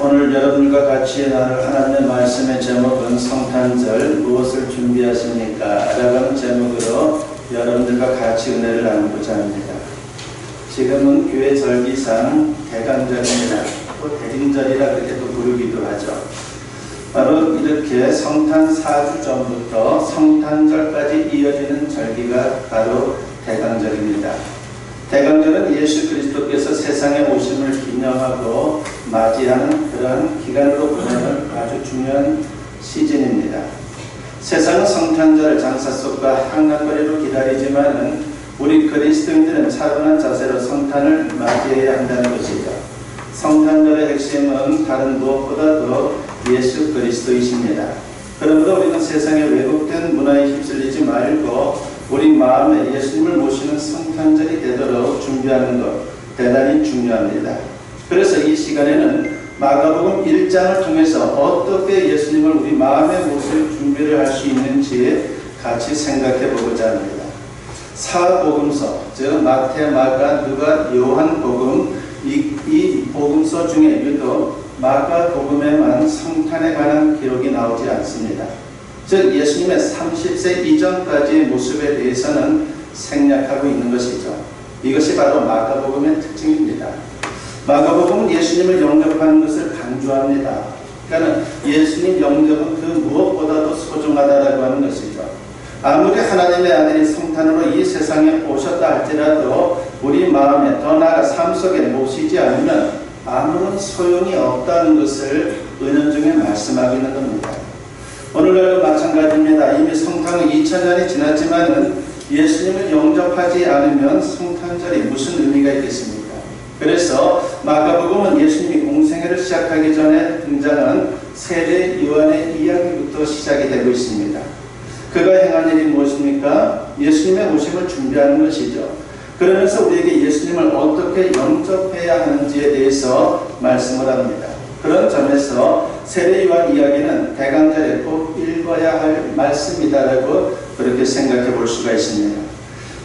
오늘 여러분과 같이 나눌 하나님의 말씀의 제목은 성탄절 무엇을 준비하십니까? 라는 제목으로 여러분들과 같이 은혜를 나누고자 합니다. 지금은 교회 절기상 대강절입니다. 또 대림절이라 그렇게 또 부르기도 하죠. 바로 이렇게 성탄 4주 전부터 성탄절까지 이어지는 절기가 바로 대강절입니다. 대강절은 예수 그리스도께서 세상에 오심을 기념하고 맞이하는 그러한 기간으로 보내는 아주 중요한 시즌입니다. 세상은 성탄절 장사속과 한간거리로 기다리지만은 우리 그리스도인들은 차분한 자세로 성탄을 맞이해야 한다는 것이죠. 성탄절의 핵심은 다른 무엇보다도 예수 그리스도이십니다. 그러므로 우리는 세상의 왜곡된 문화에 휩쓸리지 말고 우리 마음에 예수님을 모시는 성탄절이 되도록 준비하는 것 대단히 중요합니다. 그래서 이 시간에는 마가복음 1장을 통해서 어떻게 예수님을 우리 마음에 모실 준비를 할 수 있는지 같이 생각해 보고자 합니다. 사복음서, 즉 마태, 마가, 누가, 요한복음 이 복음서 중에 유독 마가복음에만 성탄에 관한 기록이 나오지 않습니다. 즉 예수님의 30세 이전까지의 모습에 대해서는 생략하고 있는 것이죠. 이것이 바로 마가복음의 특징입니다. 마가복음은 예수님을 영접하는 것을 강조합니다. 그러니까 예수님 영접은 그 무엇보다도 소중하다라고 하는 것이죠. 아무리 하나님의 아들이 성탄으로 이 세상에 오셨다 할지라도 우리 마음에 더 나아가 삶 속에 모시지 않으면 아무런 소용이 없다는 것을 은연중에 말씀하고 있는 겁니다. 오늘날도 마찬가지입니다. 이미 성탄은 2000년이 지났지만은 예수님을 영접하지 않으면 성탄절이 무슨 의미가 있겠습니까? 그래서 마가복음은 예수님이 공생애를 시작하기 전에 등장한 세례 요한의 이야기부터 시작이 되고 있습니다. 그가 행한 일이 무엇입니까? 예수님의 오심을 준비하는 것이죠. 그러면서 우리에게 예수님을 어떻게 영접해야 하는지에 대해서 말씀을 합니다. 그런 점에서 세례 요한 이야기는 대강절에 꼭 읽어야 할 말씀이다라고 그렇게 생각해 볼 수가 있습니다.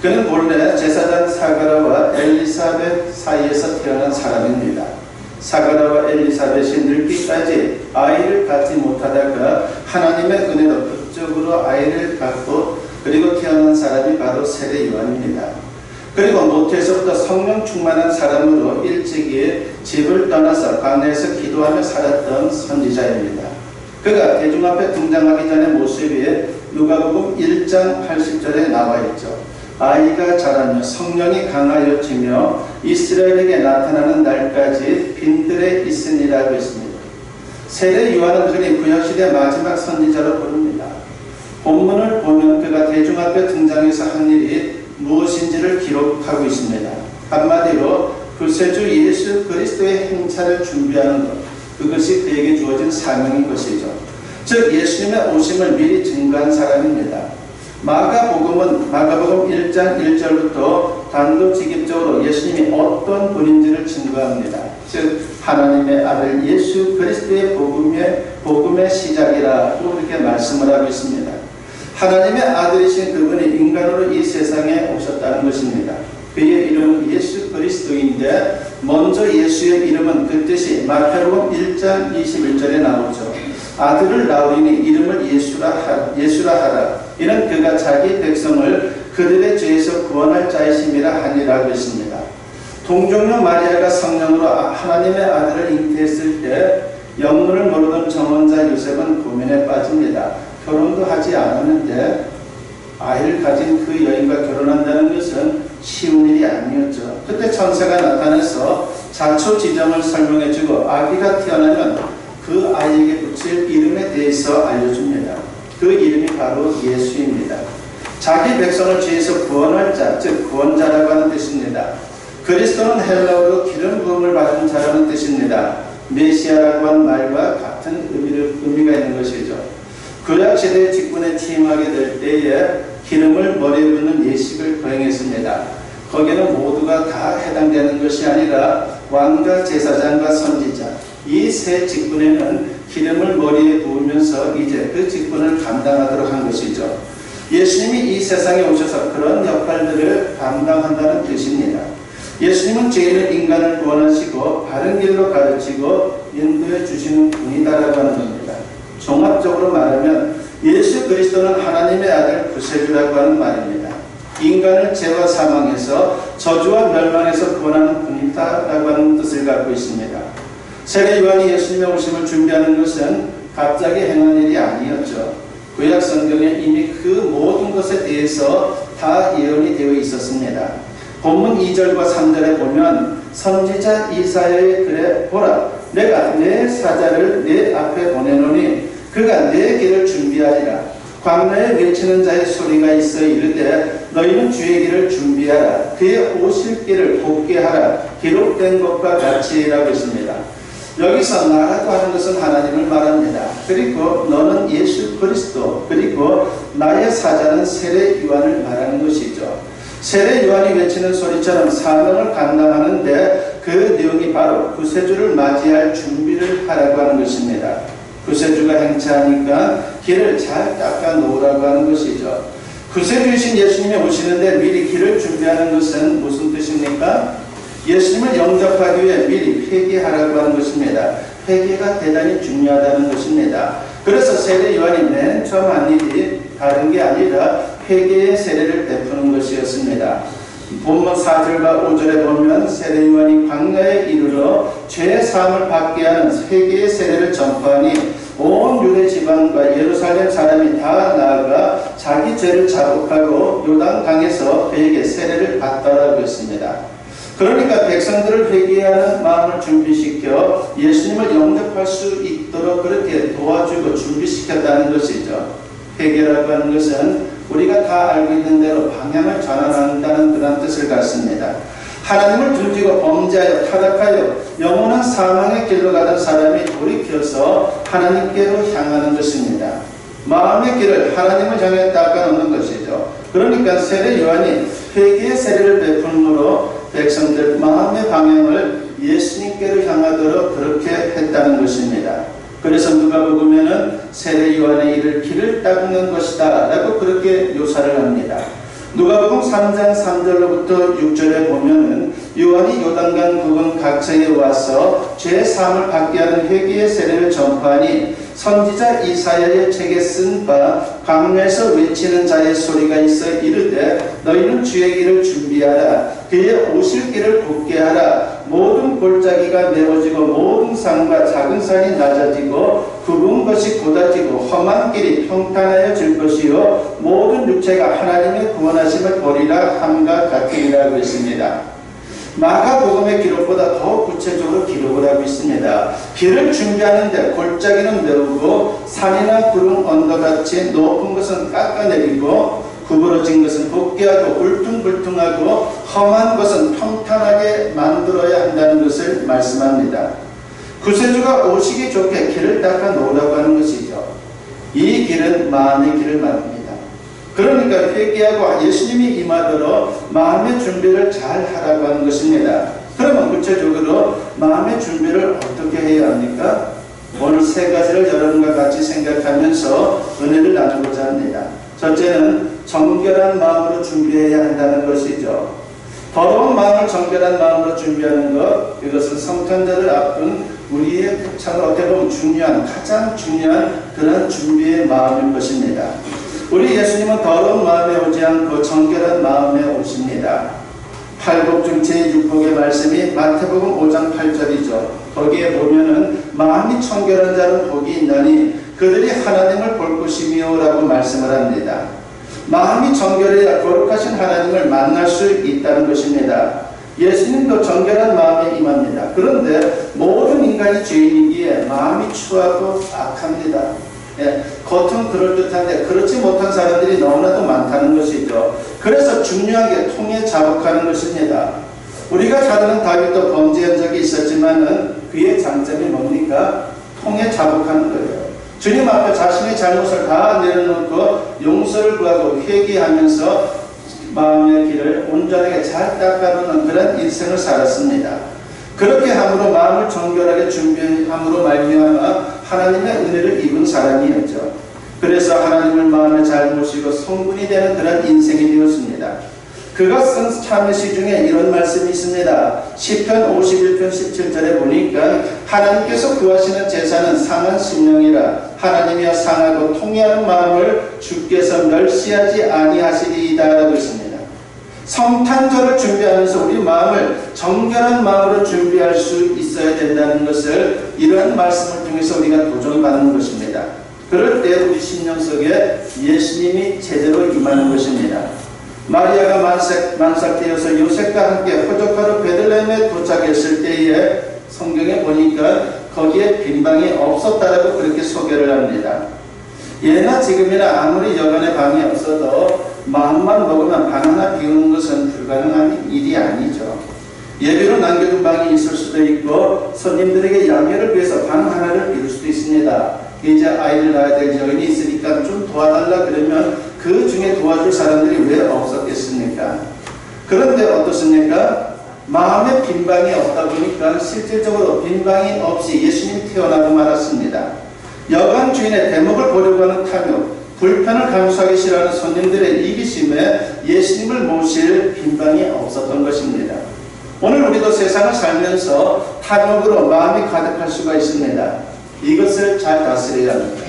그는 본래 제사장 사가랴와 엘리사벳 사이에서 태어난 사람입니다. 사가랴와 엘리사벳이 늙기까지 아이를 갖지 못하다가 하나님의 은혜로 극적으로 아이를 갖고 그리고 태어난 사람이 바로 세례 요한입니다. 그리고 모태에서부터 성령 충만한 사람으로 일찍이 집을 떠나서 광야에서 기도하며 살았던 선지자입니다. 그가 대중 앞에 등장하기 전의 모습이 누가복음 1장 80절에 나와 있죠. 아이가 자라며 성령이 강하여지며 이스라엘에게 나타나는 날까지 빈들에 있으니라고 했습니다. 세례 요한은 흔히 구약시대 마지막 선지자로 부릅니다. 본문을 보면 그가 대중 앞에 등장해서 한 일이 무엇인지를 기록하고 있습니다. 한마디로 구세주 예수 그리스도의 행차를 준비하는 것, 그것이 그에게 주어진 사명인 것이죠. 즉 예수님의 오심을 미리 증거한 사람입니다. 마가복음 1장 1절부터 단도직입적으로 예수님이 어떤 분인지를 증거합니다. 즉 하나님의 아들 예수 그리스도의 복음의 시작이라고 이렇게 말씀을 하고 있습니다. 하나님의 아들이신 그분이 인간으로 이 세상에 오셨다는 것입니다. 그의 이름은 예수 그리스도인데 먼저 예수의 이름은 그 뜻이 마태복음 1장 21절에 나오죠. 아들을 낳으리니 이름을 예수라 하라. 이는 그가 자기 백성을 그들의 죄에서 구원할 자이심이라 하니라고 했습니다. 동정녀 마리아가 성령으로 하나님의 아들을 잉태했을 때 영문을 모르던 정원자 요셉은 고민에 빠집니다. 결혼도 하지 않았는데 아이를 가진 그 여인과 결혼한다는 것은 쉬운 일이 아니었죠. 그때 천사가 나타나서 자초지정을 설명해주고 아기가 태어나면 그 아이에게 붙일 이름에 대해서 알려줍니다. 그 이름이 바로 예수입니다. 자기 백성을 죄에서 구원할 자, 즉 구원자라고 하는 뜻입니다. 그리스도는 헬라어로 기름 부음을 받은 자라는 뜻입니다. 메시아라고 하는 말과 같은 의미가 있는 것이죠. 구약시대의 직분에 취임하게 될 때에 기름을 머리에 붓는 예식을 거행했습니다. 거기에는 모두가 다 해당되는 것이 아니라 왕과 제사장과 선지자 이 세 직분에는 기름을 머리에 부으면서 이제 그 직분을 감당하도록 한 것이죠. 예수님이 이 세상에 오셔서 그런 역할들을 감당한다는 뜻입니다. 예수님은 죄인을 인간을 구원하시고 바른 길로 가르치고 인도해 주시는 분이다라고 하는 겁니다. 종합적으로 말하면 예수 그리스도는 하나님의 아들 구세주라고 하는 말입니다. 인간을 죄와 사망에서 저주와 멸망에서 구원하는 분이다라고 하는 뜻을 갖고 있습니다. 세례 요한이 예수님의 오심을 준비하는 것은 갑자기 행한 일이 아니었죠. 구약 성경에 이미 그 모든 것에 대해서 다 예언이 되어 있었습니다. 본문 2절과 3절에 보면 선지자 이사야의 글에 보라, 내가 내 사자를 내 앞에 보내노니 그가 내 길을 준비하리라. 광야에 외치는 자의 소리가 있어 이르되 너희는 주의 길을 준비하라. 그의 오실 길을 곱게 하라. 기록된 것과 같이라고 했습니다. 여기서 나라고 하는 것은 하나님을 말합니다. 그리고 너는 예수 그리스도, 그리고 나의 사자는 세례 요한을 말하는 것이죠. 세례 요한이 외치는 소리처럼 사명을 감당하는데 그 내용이 바로 구세주를 맞이할 준비를 하라고 하는 것입니다. 구세주가 행차하니까 길을 잘 닦아 놓으라고 하는 것이죠. 구세주이신 예수님이 오시는데 미리 길을 준비하는 것은 무슨 뜻입니까? 예수님을 영접하기 위해 미리 회개하라고 하는 것입니다. 회개가 대단히 중요하다는 것입니다. 그래서 세례 요한이 맨 처음 한 일이 다른 게 아니라 회개의 세례를 베푸는 것이었습니다. 본문 4절과 5절에 보면 세례 요한이 광야에 이르러 죄 사함을 받게 하는 회개의 세례를 전파하니 온 유대 지방과 예루살렘 사람이 다 나아가 자기 죄를 자복하고 요단강에서 그에게 세례를 받더라고 했습니다. 그러니까 백성들을 회개하는 마음을 준비시켜 예수님을 영접할 수 있도록 그렇게 도와주고 준비시켰다는 것이죠. 회개라고 하는 것은 우리가 다 알고 있는 대로 방향을 전환한다는 그런 뜻을 갖습니다. 하나님을 등지고 범죄하여 타락하여 영원한 사망의 길로 가던 사람이 돌이켜서 하나님께로 향하는 것입니다. 마음의 길을 하나님을 향해 닦아놓는 것이죠. 그러니까 세례 요한이 회개의 세례를 베풀므로 백성들 마음의 방향을 예수님께로 향하도록 그렇게 했다는 것입니다. 그래서 누가복음에는 세례 요한의 일을 길을 닦는 것이다 라고 그렇게 묘사를 합니다. 누가복음 3장 3절로부터 6절에 보면은 요한이 요단강 부근 각처에 와서 죄 사함을 받게 하는 회개의 세례를 전파하니 선지자 이사야의 책에 쓴 바 광야에서 외치는 자의 소리가 있어 이르되 너희는 주의 길을 준비하라. 그의 오실 길을 곱게 하라. 모든 골짜기가 메워지고 모든 산과 작은 산이 낮아지고 굽은 것이 곧아지고 험한 길이 평탄하여질 것이요 모든 육체가 하나님의 구원하심을 보리라 함과 같으리라고 했습니다. 마가복음의 기록보다 더 구체적으로 기록을 하고 있습니다. 길을 준비하는데 골짜기는 메우고 산이나 구름 언덕같이 높은 것은 깎아내리고 구부러진 것은 곱게 하고 울퉁불퉁하고 험한 것은 평탄하게 만들어야 한다는 것을 말씀합니다. 구세주가 오시기 좋게 길을 닦아 놓으라고 하는 것이죠. 이 길은 마음의 길을 말합니다. 그러니까 회개하고 예수님이 임하도록 마음의 준비를 잘 하라고 하는 것입니다. 그러면 구체적으로 마음의 준비를 어떻게 해야 합니까? 오늘 세 가지를 여러분과 같이 생각하면서 은혜를 나누고자 합니다. 첫째는 정결한 마음으로 준비해야 한다는 것이죠. 더러운 마음을 정결한 마음으로 준비하는 것, 이것은 성탄절을 앞둔 우리의 참 어떻게 보면 가장 중요한 그런 준비의 마음인 것입니다. 우리 예수님은 더러운 마음에 오지 않고 정결한 마음에 오십니다. 팔복 중 제6복의 말씀이 마태복음 5장 8절이죠. 거기에 보면은 마음이 청결한 자는 복이 있나니 그들이 하나님을 볼 것이며 라고 말씀을 합니다. 마음이 정결해야 거룩하신 하나님을 만날 수 있다는 것입니다. 예수님도 정결한 마음에 임합니다. 그런데 모든 인간이 죄인이기에 마음이 추하고 악합니다. 겉은 그럴듯한데 그렇지 못한 사람들이 너무나도 많다는 것이죠. 그래서 중요한 게 통에 자복하는 것입니다. 우리가 잘 아는 다윗도 범죄한 적이 있었지만은 그의 장점이 뭡니까? 통에 자복하는 거예요. 주님 앞에 자신의 잘못을 다 내려놓고 용서를 구하고 회개하면서 마음의 길을 온전하게 잘 닦아놓는 그런 인생을 살았습니다. 그렇게 함으로 마음을 정결하게 준비함으로 말미암아 하나님의 은혜를 입은 사람이었죠. 그래서 하나님을 마음에 잘 모시고 성분이 되는 그런 인생이 되었습니다. 그 그가 쓴 참여시 중에 이런 말씀이 있습니다. 시편 51편 17절에 보니까 하나님께서 구하시는 제사는 상한 심령이라 하나님이여 상하고 통회하는 마음을 주께서 멸시하지 아니하시리이다 라고 있습니다. 성탄절을 준비하면서 우리 마음을 정결한 마음으로 준비할 수 있어야 된다는 것을 이러한 말씀을 통해서 우리가 도전받는 것입니다. 그럴 때 우리 심령 속에 예수님이 제대로 임하는 것입니다. 마리아가 만삭되어서 요셉과 함께 호적하러 베들레헴에 도착했을 때에 성경에 보니까 거기에 빈방이 없었다라고 그렇게 소개를 합니다. 예나 지금이나 아무리 여간의 방이 없어도 마음만 먹으면 방 하나 비우는 것은 불가능한 일이 아니죠. 예비로 남겨둔 방이 있을 수도 있고 손님들에게 양해를 위해서 방 하나를 비울 수도 있습니다. 이제 아이를 낳아야 될 여인이 있으니까 좀 도와달라 그러면 그 중에 도와줄 사람들이 왜 없었겠습니까? 그런데 어떻습니까? 마음에 빈방이 없다 보니까 실질적으로 빈방이 없이 예수님이 태어나고 말았습니다. 여관 주인의 대목을 보려고 하는 탐욕, 불편을 감수하기 싫어하는 손님들의 이기심에 예수님을 모실 빈방이 없었던 것입니다. 오늘 우리도 세상을 살면서 탐욕으로 마음이 가득할 수가 있습니다. 이것을 잘 다스려야 합니다.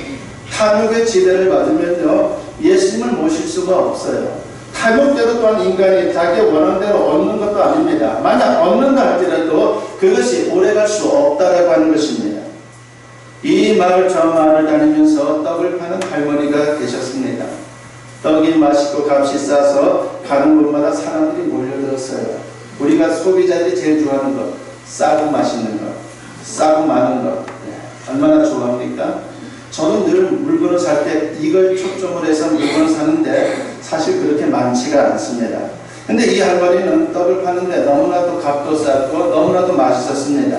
탐욕의 지배를 받으면요 예수님을 모실 수가 없어요. 탐욕대로 또한 인간이 자기의 원하는 대로 얻는 것도 아닙니다. 만약 얻는다 할지라도 그것이 오래갈 수 없다라고 하는 것입니다. 이 마을 저 마을을 다니면서 떡을 파는 할머니가 계셨습니다. 떡이 맛있고 값이 싸서 가는 곳마다 사람들이 몰려들었어요. 우리가 소비자들이 제일 좋아하는 것, 싸고 맛있는 것, 싸고 많은 것, 얼마나 좋아합니까? 저는 늘 물건을 살 때 이걸 초점을 해서 물건을 사는데 사실 그렇게 많지가 않습니다. 근데 이 할머니는 떡을 파는데 너무나도 값도 싸고 너무나도 맛있었습니다.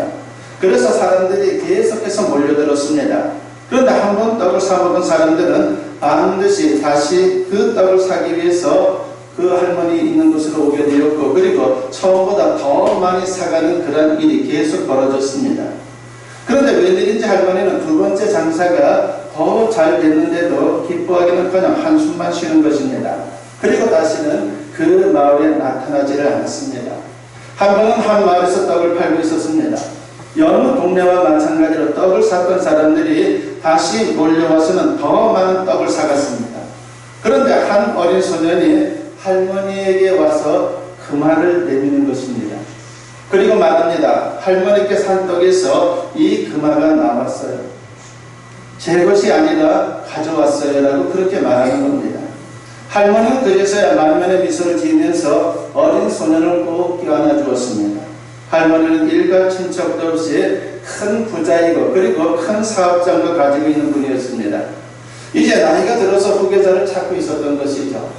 그래서 사람들이 계속해서 몰려들었습니다. 그런데 한 번 떡을 사먹은 사람들은 반드시 다시 그 떡을 사기 위해서 그 할머니 있는 곳으로 오게 되었고 그리고 처음보다 더 많이 사가는 그런 일이 계속 벌어졌습니다. 그런데 웬일인지 할머니는 두 번째 장사가 더 잘 됐는데도 기뻐하기는커녕 한숨만 쉬는 것입니다. 그리고 다시는 그 마을에 나타나지를 않았습니다. 한 번은 한 마을에서 떡을 팔고 있었습니다. 여느 동네와 마찬가지로 떡을 샀던 사람들이 다시 몰려와서는 더 많은 떡을 사갔습니다. 그런데 한 어린 소년이 할머니에게 와서 금화를 내미는 것입니다. 그리고 말합니다. 할머니께 산 떡에서 이 금화가 나왔어요. 제 것이 아니라 가져왔어요 라고 그렇게 말하는 겁니다. 할머니는 그제서야 만면의 미소를 지으면서 어린 소년을 꼭 껴안아 주었습니다. 할머니는 일가 친척도 없이 큰 부자이고 그리고 큰 사업장도 가지고 있는 분이었습니다. 이제 나이가 들어서 후계자를 찾고 있었던 것이죠.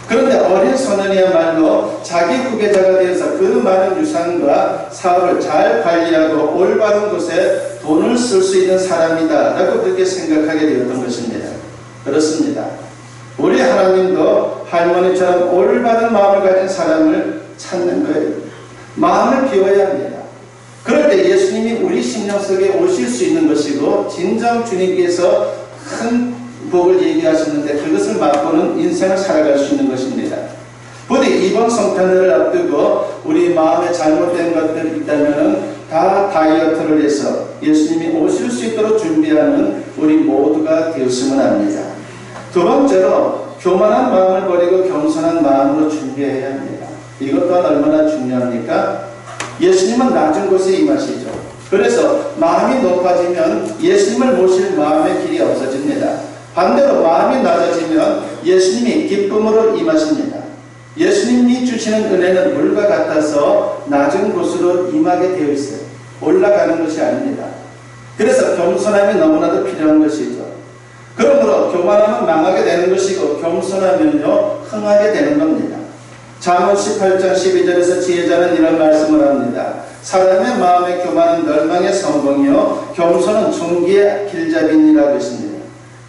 그런데 어린 소년이야말로 자기 후계자가 되어서 그 많은 유산과 사업을 잘 관리하고 올바른 곳에 돈을 쓸 수 있는 사람이다 라고 그렇게 생각하게 되었던 것입니다. 그렇습니다. 우리 하나님도 할머니처럼 올바른 마음을 가진 사람을 찾는 거예요. 마음을 비워야 합니다. 그럴 때 예수님이 우리 심령 속에 오실 수 있는 것이고 진정 주님께서 큰 복을 얘기하셨는데 그것을 맛보는 인생을 살아갈 수 있는 것입니다. 부디 이번 성탄절을 앞두고 우리 마음에 잘못된 것들이 있다면 다 다이어트를 해서 예수님이 오실 수 있도록 준비하는 우리 모두가 되었으면 합니다. 두 번째로 교만한 마음을 버리고 겸손한 마음으로 준비해야 합니다. 이것 또한 얼마나 중요합니까? 예수님은 낮은 곳에 임하시죠. 그래서 마음이 높아지면 예수님을 모실 마음의 길이 없어집니다. 반대로 마음이 낮아지면 예수님이 기쁨으로 임하십니다. 예수님이 주시는 은혜는 물과 같아서 낮은 곳으로 임하게 되어 있어요. 올라가는 것이 아닙니다. 그래서 겸손함이 너무나도 필요한 것이죠. 그러므로 교만하면 망하게 되는 것이고 겸손하면요 흥하게 되는 겁니다. 잠언 18장 12절에서 지혜자는 이런 말씀을 합니다. 사람의 마음의 교만은 멸망의 성공이요 겸손은 존귀의 길잡이니라고 했습니다.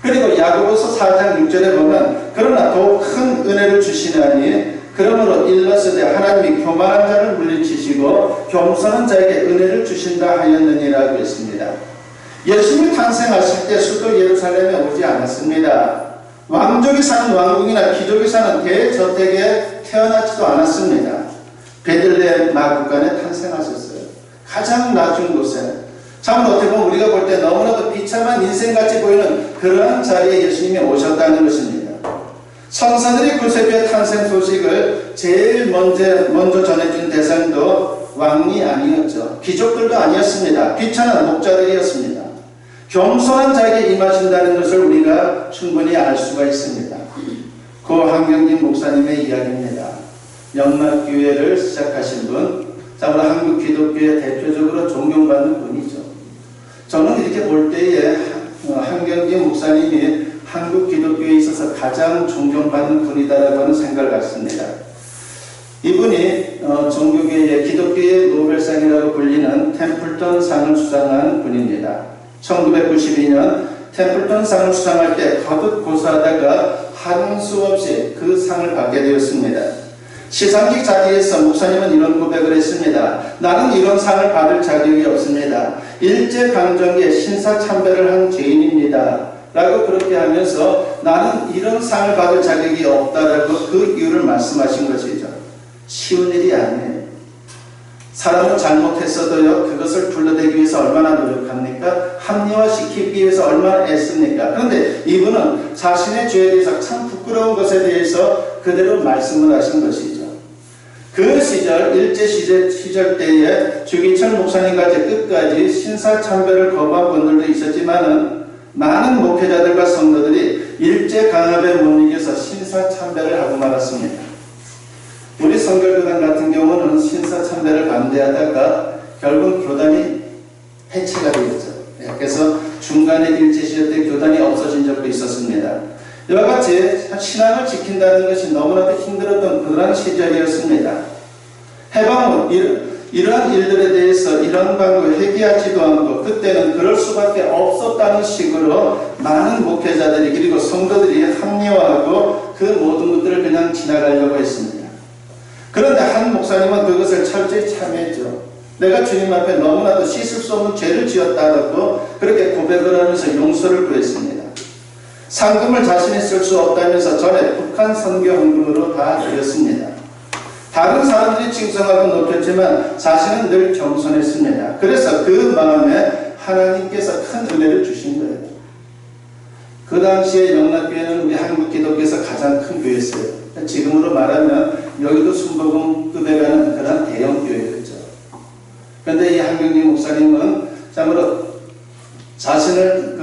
그리고 야고보서 4장 6절에 보면 그러나 더욱 큰 은혜를 주시나니 그러므로 일렀으되 하나님이 교만한 자를 물리치시고 겸손한 자에게 은혜를 주신다 하였느니라고 했습니다. 예수님이 탄생하실 때 수도 예루살렘에 오지 않았습니다. 왕족이 사는 왕궁이나 귀족이 사는 대저택에 태어나지도 않았습니다. 베들레헴 마구간에 탄생하셨어요. 가장 낮은 곳에. 참 어떻게 보면 우리가 볼 때 너무나도 비참한 인생같이 보이는 그러한 자리에 예수님이 오셨다는 것입니다. 선사들이 구세주의 탄생 소식을 제일 먼저 전해준 대상도 왕이 아니었죠. 귀족들도 아니었습니다. 비천한 목자들이었습니다. 겸손한 자에게 임하신다는 것을 우리가 충분히 알 수가 있습니다. 고 한경진 목사님의 이야기입니다. 영락교회를 시작하신 분, 참으로 한국 기독교의 대표적으로 존경받는 분이죠. 저는 이렇게 볼 때에 한경진 목사님이 한국 기독교에 있어서 가장 존경받는 분이다라고 하는 생각을 갖습니다. 이분이 종교계의 기독교의 노벨상이라고 불리는 템플턴 상을 수상한 분입니다. 1992년 템플턴 상을 수상할 때 거듭 고사하다가 하는 수 없이 그 상을 받게 되었습니다. 시상식 자리에서 목사님은 이런 고백을 했습니다. 나는 이런 상을 받을 자격이 없습니다. 일제강점기에 신사참배를 한 죄인입니다. 라고 그렇게 하면서 나는 이런 상을 받을 자격이 없다라고 그 이유를 말씀하신 것이죠. 쉬운 일이 아니에요. 사람은 잘못했어도요, 그것을 둘러대기 위해서 얼마나 노력합니까? 합리화시키기 위해서 얼마나 애씁니까? 그런데 이분은 자신의 죄에 대해서 참 부끄러운 것에 대해서 그대로 말씀을 하신 것이죠. 그 시절, 일제 시절 때에 주기철 목사님까지 끝까지 신사참배를 거부한 분들도 있었지만은 많은 목회자들과 성도들이 일제 강압에 못 이겨서 신사참배를 하고 말았습니다. 우리 성결교단 같은 경우는 신사참배를 반대하다가 결국 교단이 해체가 되었죠. 그래서 중간에 일제 시절 때 교단이 없어진 적도 있었습니다. 이와 같이 신앙을 지킨다는 것이 너무나도 힘들었던 그러한 시절이었습니다. 해방 후 이러한 일들에 대해서 이런 방법을 회개하지도 않고 그때는 그럴 수밖에 없었다는 식으로 많은 목회자들이 그리고 성도들이 합리화하고 그 모든 것들을 그냥 지나가려고 했습니다. 그런데 한 목사님은 그것을 철저히 참여했죠. 내가 주님 앞에 너무나도 씻을 수 없는 죄를 지었다고 그렇게 고백을 하면서 용서를 구했습니다. 상금을 자신이 쓸 수 없다면서 전에 북한 선교 헌금으로 다 드렸습니다. 다른 사람들이 칭송하고 높였지만 자신은 늘 겸손했습니다. 그래서 그 마음에 하나님께서 큰 은혜를 주신 거예요. 그 당시에 영락교회는 우리 한국 기독교에서 가장 큰 교회였어요. 지금으로 말하면 여기도 순복음급에 가는 그런 대형 교회였죠. 그런데 이 한경진 목사님은 참으로 자신을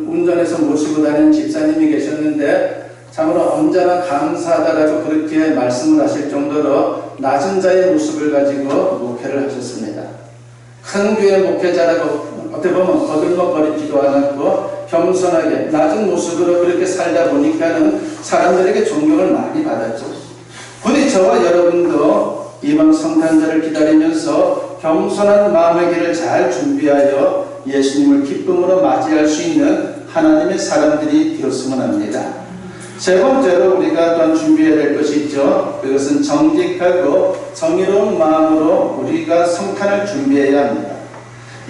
운전해서 모시고 다니는 집사님이 계셨는데 참으로 언제나 감사하다라고 그렇게 말씀을 하실 정도로 낮은 자의 모습을 가지고 목회를 하셨습니다. 큰 교회 목회자라고 어떻게 보면 거들먹거리지도 않았고 겸손하게 낮은 모습으로 그렇게 살다 보니까는 사람들에게 존경을 많이 받았죠. 부디 저와 여러분도 이번 성탄절을 기다리면서 겸손한 마음의 길을 잘 준비하여 예수님을 기쁨으로 맞이할 수 있는 하나님의 사람들이 되었으면 합니다. 세 번째로 우리가 또한 준비해야 될 것이 있죠. 그것은 정직하고 정의로운 마음으로 우리가 성탄을 준비해야 합니다.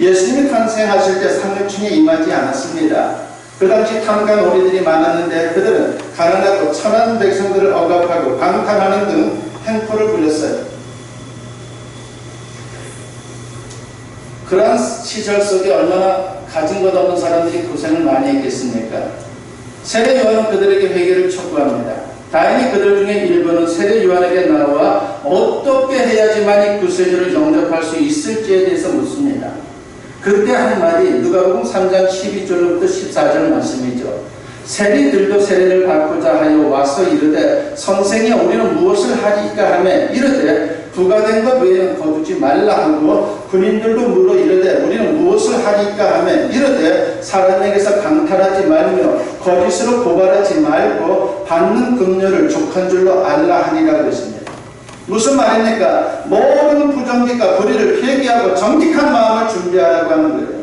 예수님이 탄생하실 때 상류층에 임하지 않았습니다. 그 당시 탐관 오리들이 많았는데 그들은 가난하고 천한 백성들을 억압하고 강탈하는 등 행포를 부렸어요. 그러한 시절 속에 얼마나 가진 것 없는 사람들이 고생을 많이 했겠습니까? 세례 요한은 그들에게 회개를 촉구합니다. 다행히 그들 중에 일부는 세례 요한에게 나와 어떻게 해야지만 이 구세주를 영접할 수 있을지에 대해서 묻습니다. 그때 한 말이 누가복음 3장 12절부터 14절 말씀이죠. 세리들도 세례를 받고자 하여 와서 이르되 선생이 우리는 무엇을 하리까 하며 이르되 부가된 것 외에는 거두지 말라 하고 군인들도 물어 이르되 우리는 무엇을 하리까 하며 이르되 사람에게서 강탈하지 말며 거짓으로 고발하지 말고 받는 금료를 족한 줄로 알라 하니라 그랬습니다. 무슨 말입니까? 모든 부정직과 불의를 회개하고 정직한 마음을 준비하라고 하는 거예요.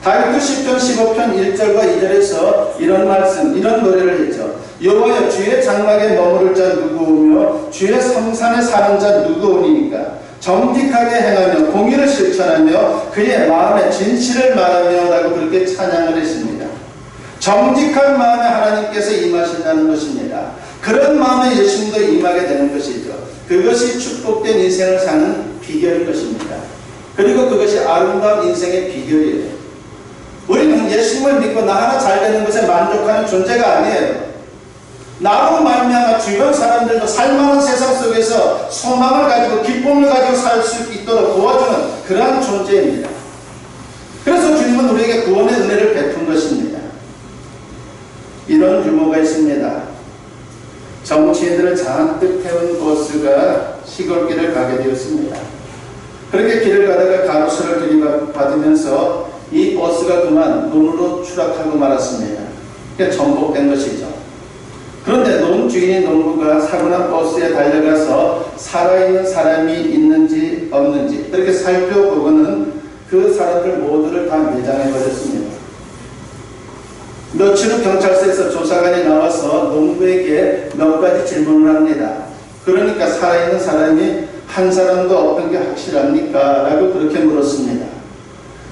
다윗도 10편 15편 1절과 2절에서 이런 말씀, 이런 노래를 했죠. 여호와여 주의 장막에 머무를 자 누구오며 주의 성산에 사는 자 누구오니까 정직하게 행하며 공의를 실천하며 그의 마음의 진실을 말하며 라고 그렇게 찬양을 했습니다. 정직한 마음에 하나님께서 임하신다는 것입니다. 그런 마음에 예수님도 임하게 되는 것이죠. 그것이 축복된 인생을 사는 비결인 것입니다. 그리고 그것이 아름다운 인생의 비결이에요. 우리는 예수님을 믿고 나 하나 잘 되는 것에 만족하는 존재가 아니에요. 나로 말미암아 주변 사람들도 살만한 세상 속에서 소망을 가지고 기쁨을 가지고 살 수 있도록 도와주는 그러한 존재입니다. 그래서 주님은 우리에게 구원의 은혜를 베푼 것입니다. 이런 유머가 있습니다. 정치인들을 잔뜩 태운 버스가 시골길을 가게 되었습니다. 그렇게 길을 가다가 가로수를 들이받으면서 이 버스가 그만 논으로 추락하고 말았습니다. 그게 전복된 것이죠. 그런데 논 주인인 농부가 사고난 버스에 달려가서 살아있는 사람이 있는지 없는지 그렇게 살펴보고는 그 사람들 모두를 다 매장해버렸습니다. 며칠 후 경찰서에서 조사관이 나와서 농부에게 몇 가지 질문을 합니다. 그러니까 살아있는 사람이 한 사람도 없던 게 확실합니까? 라고 그렇게 물었습니다.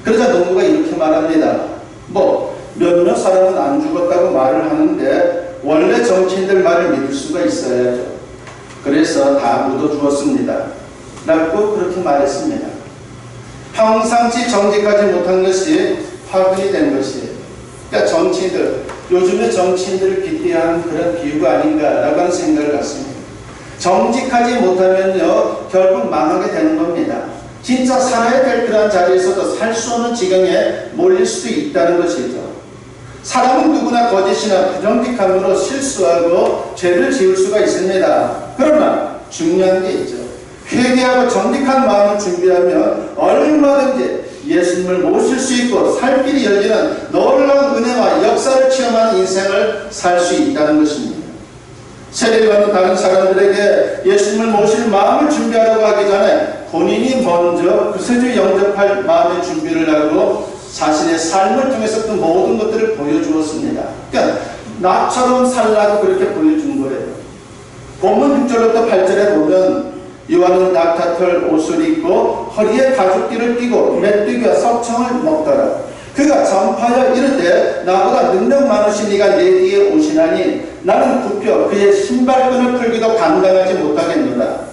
그러자 농부가 이렇게 말합니다. 몇몇 사람은 안 죽었다고 말을 하는데 원래 정치인들 말을 믿을 수가 있어야죠. 그래서 다 묻어주었습니다. 라고 그렇게 말했습니다. 평상시 정직하지 못한 것이 화근이 된 것이에요. 그러니까 정치인들, 요즘의 정치인들을 기피하는 그런 비유가 아닌가라고 하는 생각을 갖습니다. 정직하지 못하면요 결국 망하게 되는 겁니다. 진짜 살아야 될 그런 자리에서도 살 수 없는 지경에 몰릴 수도 있다는 것이죠. 사람은 누구나 거짓이나 부정직함으로 실수하고 죄를 지을 수가 있습니다. 그러나 중요한 게 있죠. 회개하고 정직한 마음을 준비하면 얼마든지 예수님을 모실 수 있고 살 길이 열리는 놀라운 은혜와 역사를 체험하는 인생을 살 수 있다는 것입니다. 세례를 받는 다른 사람들에게 예수님을 모실 마음을 준비하라고 하기 전에 본인이 먼저 구세주 영접할 마음의 준비를 하고 자신의 삶을 통해서 그 모든 것들을 보여주었습니다. 그러니까 나처럼 살라고 그렇게 보여준 거예요. 본문 6절부터 8절에 보면 요한은 낙타털 옷을 입고 허리에 가죽띠를 띠고 메뚜기와 석청을 먹더라. 그가 전파하여 이르되 나보다 능력 많으신 이가 내 뒤에 오시나니 나는 굽혀 그의 신발끈을 풀기도 감당하지 못하겠노라.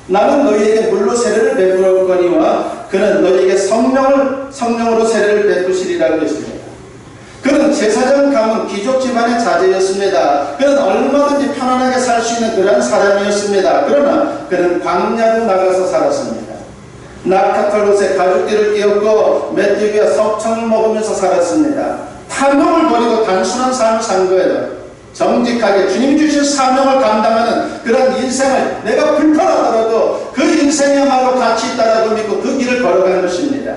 나는 너희에게 물로 세례를 베풀 거니와 그는 너희에게 성령으로 세례를 베푸시리라고 했습니다. 그는 제사장 가문 귀족 집안의 자제였습니다. 그는 얼마든지 편안하게 살 수 있는 그런 사람이었습니다. 그러나 그는 광야로 나가서 살았습니다. 낙타털 옷에 가죽띠를 띄었고 메뚜기와 석청을 먹으면서 살았습니다. 탐욕을 버리고 단순한 삶을 산 거예요. 정직하게 주님 주신 사명을 감당하는 그런 인생을 내가 불편하더라도 그 인생이야말로 가치 있다라고 믿고 그 길을 걸어가는 것입니다.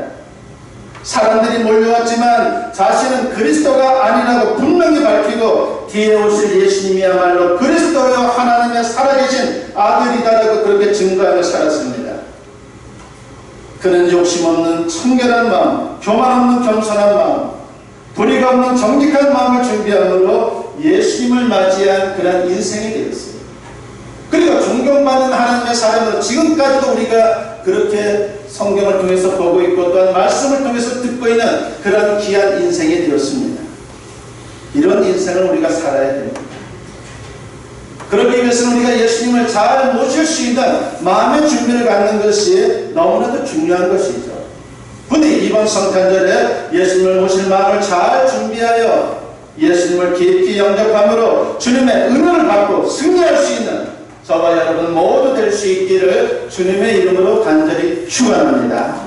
사람들이 몰려왔지만 자신은 그리스도가 아니라고 분명히 밝히고 뒤에 오실 예수님이야말로 그리스도여 하나님의 살아계신 아들이다라고 그렇게 증거하며 살았습니다. 그는 욕심 없는 청결한 마음, 교만 없는 겸손한 마음, 불의가 없는 정직한 마음을 준비함으로 예수님을 맞이한 그런 인생이 되었어요. 그리고 존경받는 하나님의 사람으로 지금까지도 우리가 그렇게 성경을 통해서 보고 있고 또한 말씀을 통해서 듣고 있는 그런 귀한 인생이 되었습니다. 이런 인생을 우리가 살아야 됩니다. 그러기 위해서는 우리가 예수님을 잘 모실 수 있는 마음의 준비를 갖는 것이 너무나도 중요한 것이죠. 부디 이번 성탄절에 예수님을 모실 마음을 잘 준비하여 예수님을 깊이 영접함으로 주님의 은혜를 받고 승리할 수 있는 저와 여러분 모두 될 수 있기를 주님의 이름으로 간절히 축원합니다.